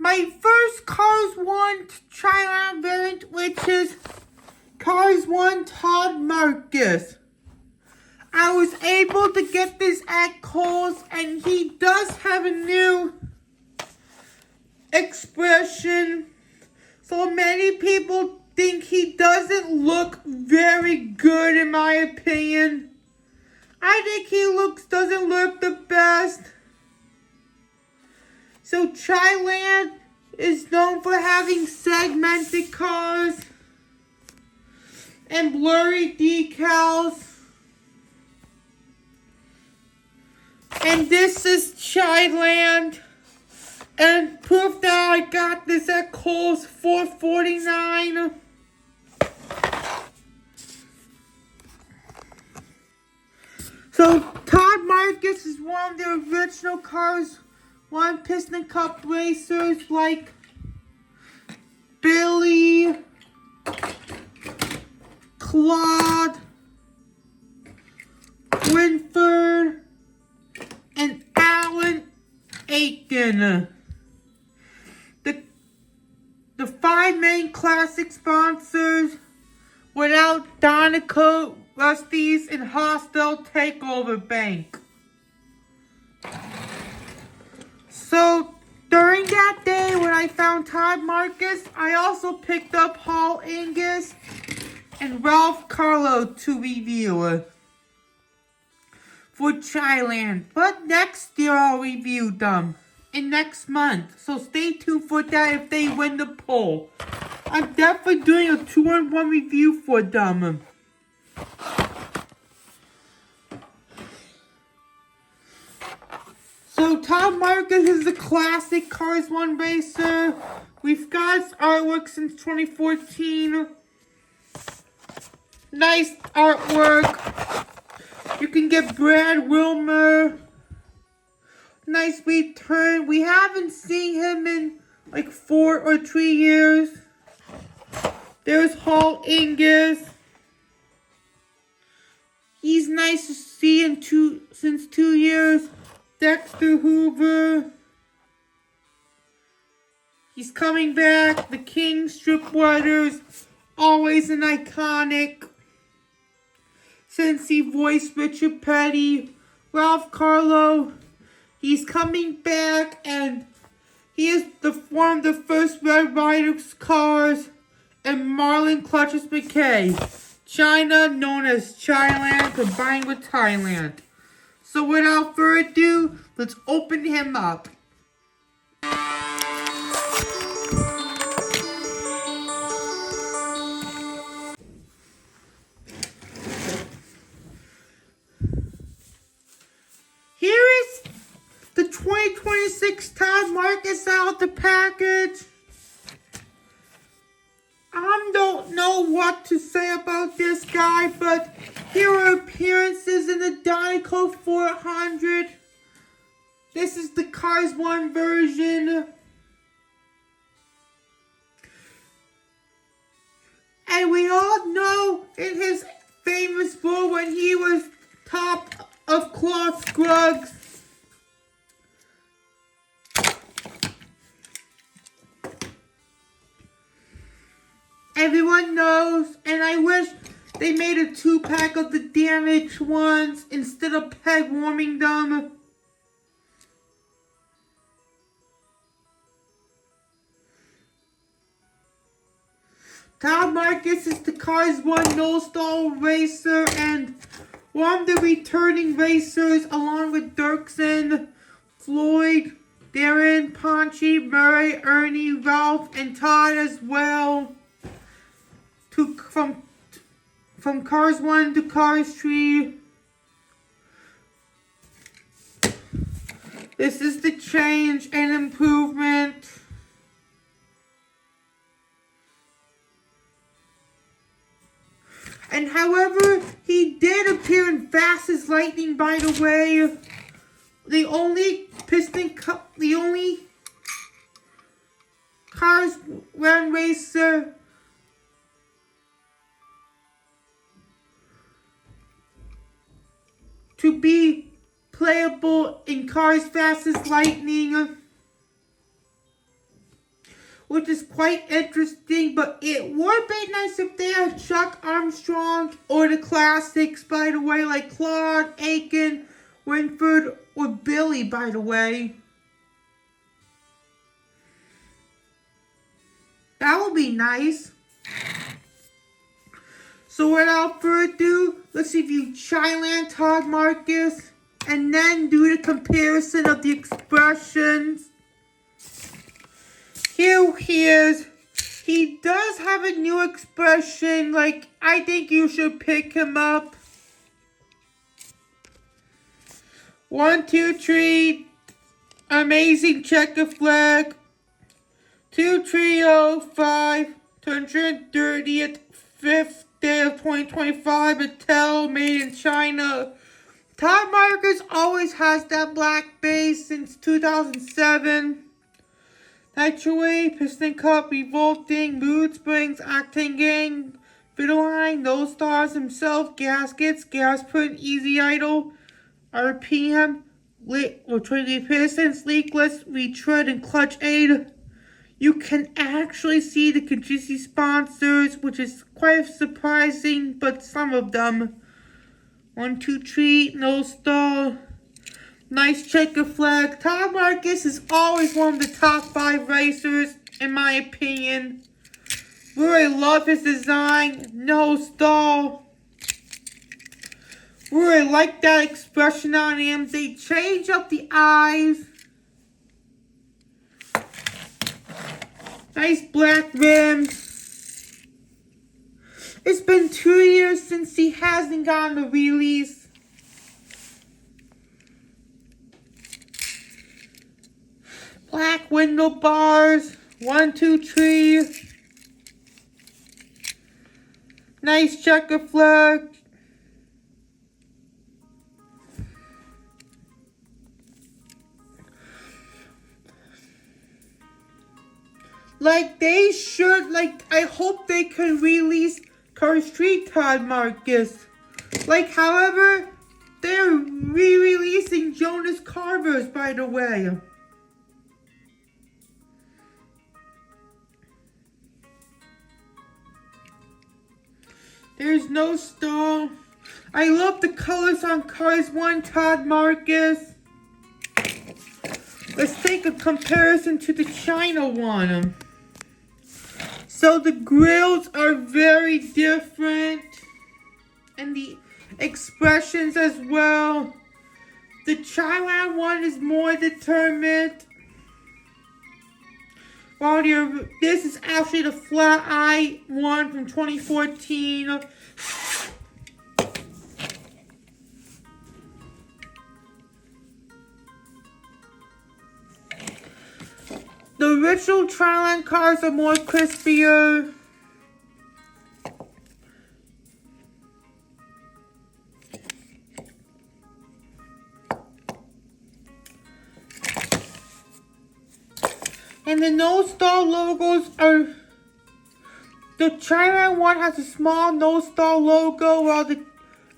my first Cars 1 Chiland variant, which is Cars 1 Todd Marcus. I was able to get this at Kohl's, and he does have a new expression. So many people think he doesn't look very good, in my opinion. I think he doesn't look the best. So Chiland is known for having segmented cars and blurry decals. And this is Chiland. And proof that I got this at Kohl's, $4.49. So Todd Marcus is one of the original Cars 1 Piston Cup racers, like Billy, Claude, Winford, and Alan Aiken. The 5 main classic sponsors without Dinoco, Rusty's, and Hostile Takeover Bank. So during that day when I found Todd Marcus, I also picked up Hall Angus and Ralph Carlo to review for Chiland. But next year I'll review them. In next month. So stay tuned for that if they win the poll. I'm definitely doing a 2-in-1 review for them. So Todd Marcus is a classic Cars 1 racer. We've got his artwork since 2014. Nice artwork. You can get Brad Wilmer. Nice return. We haven't seen him in like 4 or 3 years. There's Hall Angus. He's nice to see since 2 years. Dexter Hoover. He's coming back. The King Strip Riders. Always an iconic. Since he voiced Richard Petty. Ralph Carlo. He's coming back, and he is one of the first Red Riders cars, and Marlon Clutches McKay. China, known as Chiland, combined with Thailand. So without further ado, let's open him up. Here is the 2026 Todd Marcus out of the package. I don't know what to say about this guy, but here are appearances in the Dinoco 400. This is the Cars 1 version. And we all know in his famous role when he was top of Claude Scruggs. Everyone knows, and I wish they made a 2-pack of the damaged ones instead of peg warming them. Todd Marcus is the Cars 1 no-stall racer and one of the returning racers along with Dirksen, Floyd, Darren, Ponchi, Murray, Ernie, Ralph, and Todd as well. From Cars 1 to Cars 3. This is the change and improvement. And however, he did appear in Fast as Lightning, by the way. The only Cars 1 racer to be playable in Cars Fast as Lightning. which is quite interesting, but it would be nice if they had Chuck Armstrong or the classics, by the way, like Claude, Aiken, Winford, or Billy, by the way. That would be nice. So without further ado, let's review Chiland, Todd Marcus, and then do the comparison of the expressions. Here he is. He does have a new expression, like, I think you should pick him up. 1, 2, 3, amazing checker flag. 2, 3, 0, 5, 230th, 5th day of 2025, Mattel, made in China. Todd Marcus always has that black base since 2007. Nitro Piston Cup, Revolting, Mood Springs, Acting Gang, Fiddleline, No Stars himself, Gaskets, Gasprin, Easy Idol, RPM, Trinity Pistons, Leakless, Retread, and Clutch Aid. You can actually see the contingency sponsors, which is quite surprising, but some of them. 1, 2, 3, No Stall. Nice checker flag. Todd Marcus is always one of the top 5 racers, in my opinion. Really love his design. No stall. Really like that expression on him. They change up the eyes. Nice black rims. It's been 2 years since he hasn't gotten a release. Black window bars. 1, 2, 3. Nice checker flag. Like they should, I hope they can release Car Street Todd Marcus. However, they're re-releasing Jonas Carvers, by the way. There's no stall. I love the colors on Cars 1 Todd Marcus. Let's take a comparison to the China one. So the grills are very different. And the expressions as well. The Chiland one is more determined. While this is actually the flat eye one from 2014. The original Chiland cars are more crispier. And the no stall logos are, the Chiland one has a small no stall logo while the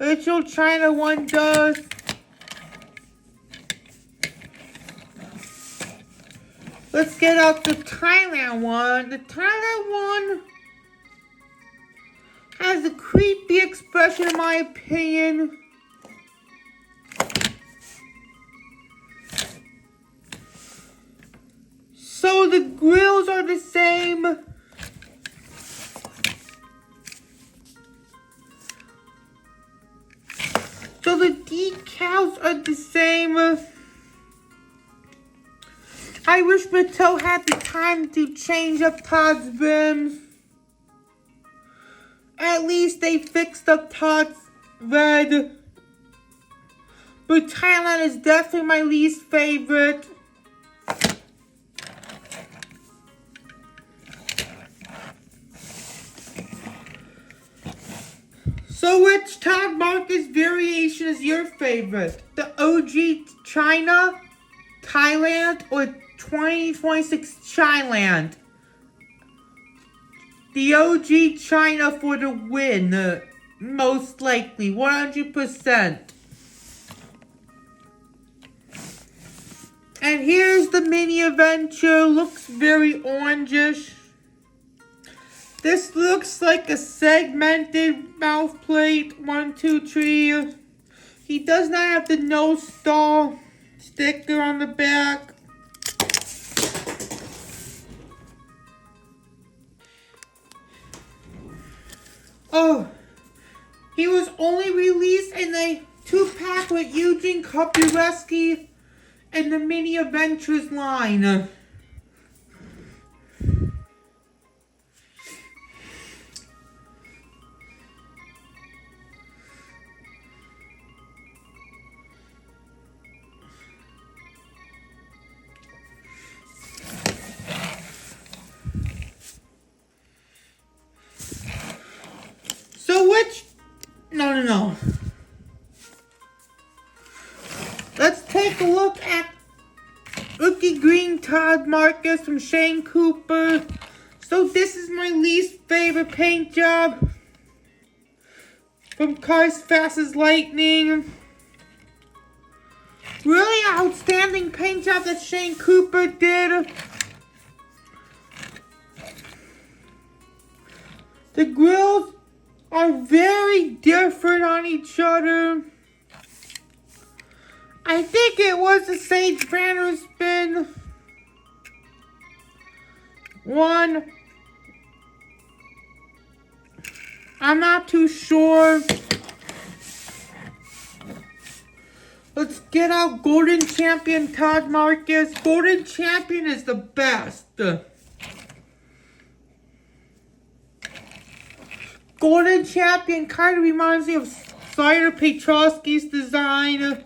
original China one does. Let's get out the Thailand one. The Thailand one has a creepy expression in my opinion. So the grills are the same. So the decals are the same. I wish Mattel had the time to change up Todd's rims. At least they fixed up Todd's red. But Thailand is definitely my least favorite. So which Todd Marcus variation is your favorite? The OG China, Thailand, or 2026 Chiland? The OG China for the win, most likely, 100%. And here's the mini adventure. Looks very orangish. This looks like a segmented mouth plate. 1, 2, 3. He does not have the no stall sticker on the back. Oh, he was only released in a 2-pack with Eugene Kopureski and the Mini Adventures line. No. Let's take a look at Rookie Green Todd Marcus from Shane Cooper. So this is my least favorite paint job from Cars Fast as Lightning. Really outstanding paint job that Shane Cooper did. The grills are very different on each other. I think it was a Sage Banner spin. One. I'm not too sure. Let's get out Golden Champion Todd Marcus. Golden Champion is the best. Golden Champion kind of reminds me of Slider Petrosky's design.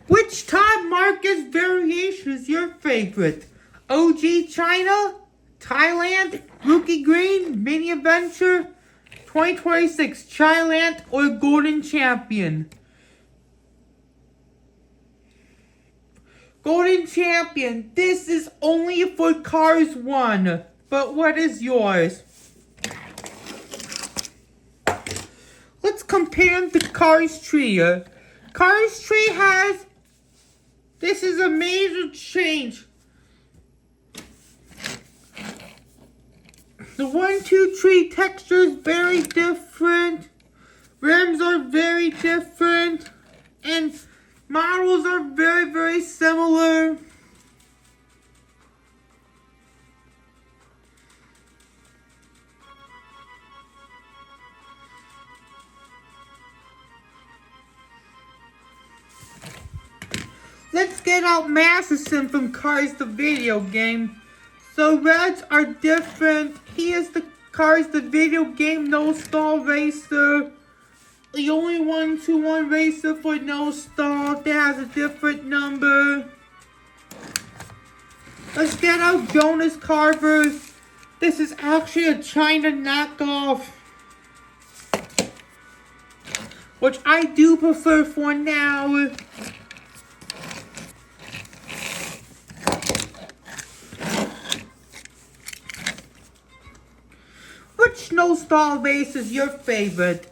Which Todd Marcus variation is your favorite? OG China, Thailand, Rookie Green, Mini Adventure, 2026 Chiland, or Golden Champion? Golden Champion, this is only for Cars 1, but what is yours? Let's compare them to Cars Tree. Cars Tree has, this is a major change. The 1, 2, 3 texture is very different. Rims are very different. And models are very, very similar. Let's get out Masterson from Cars the video game. So reds are different. He is the Cars the video game no stall racer. The only 1-2-1 racer for no stall that has a different number. Let's get out Jonas Carvers. This is actually a China knockoff, which I do prefer for now. Which no stall race is your favorite?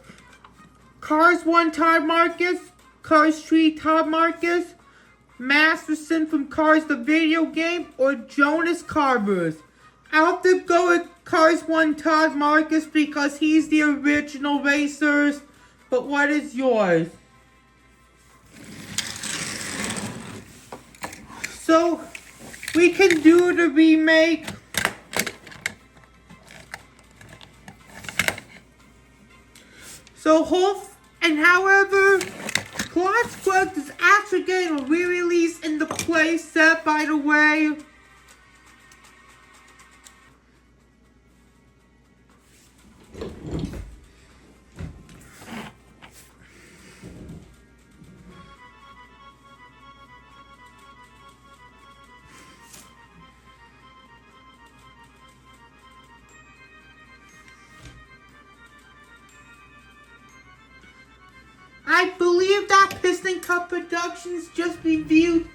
Cars 1 Todd Marcus, Cars 3 Todd Marcus, Masterson from Cars the video game, or Jonas Carvers? I'll have to go with Cars 1 Todd Marcus because he's the original racers, but what is yours? So, we can do the remake. So, however, Claude Scruggs is actually getting a re-release in the Playset, by the way. I believe that Piston Cup Productions just reviewed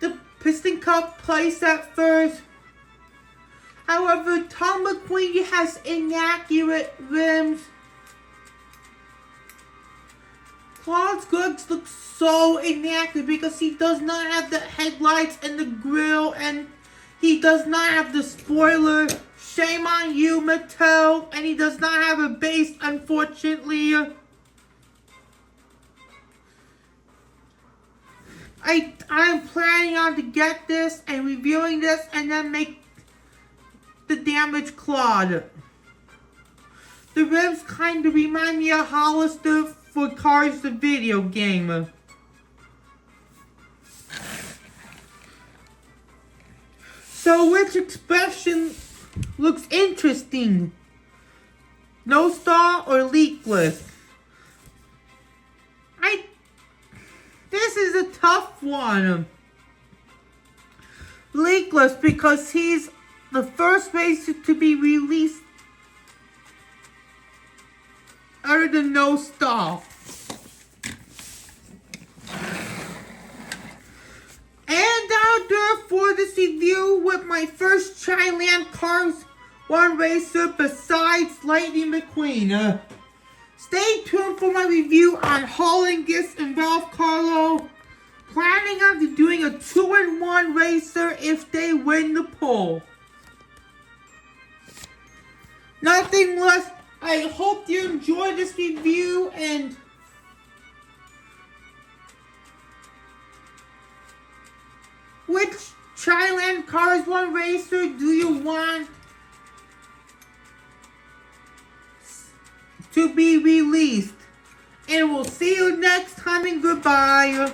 the Piston Cup playset first. However, Tom McQueen has inaccurate rims. Claude Scruggs looks so inaccurate because he does not have the headlights and the grill, and he does not have the spoiler. Shame on you, Mattel. And he does not have a base, unfortunately. I'm planning on to get this and reviewing this and then make the damaged Claude. The rims kind of remind me of Hollister for Cars the video game. So which expression looks interesting? No star or leakless? This is a tough one. Leakless because he's the first racer to be released other than no star. And that'll do it for this review with my first Chiland Cars 1 racer besides Lightning McQueen. Stay tuned for my review on Hollingus and Ralph Carlo. Planning on doing a 2-in-1 racer if they win the poll. Nothing less. I hope you enjoyed this review, and which Chiland Cars 1 racer do you want to be released? And we'll see you next time, and goodbye.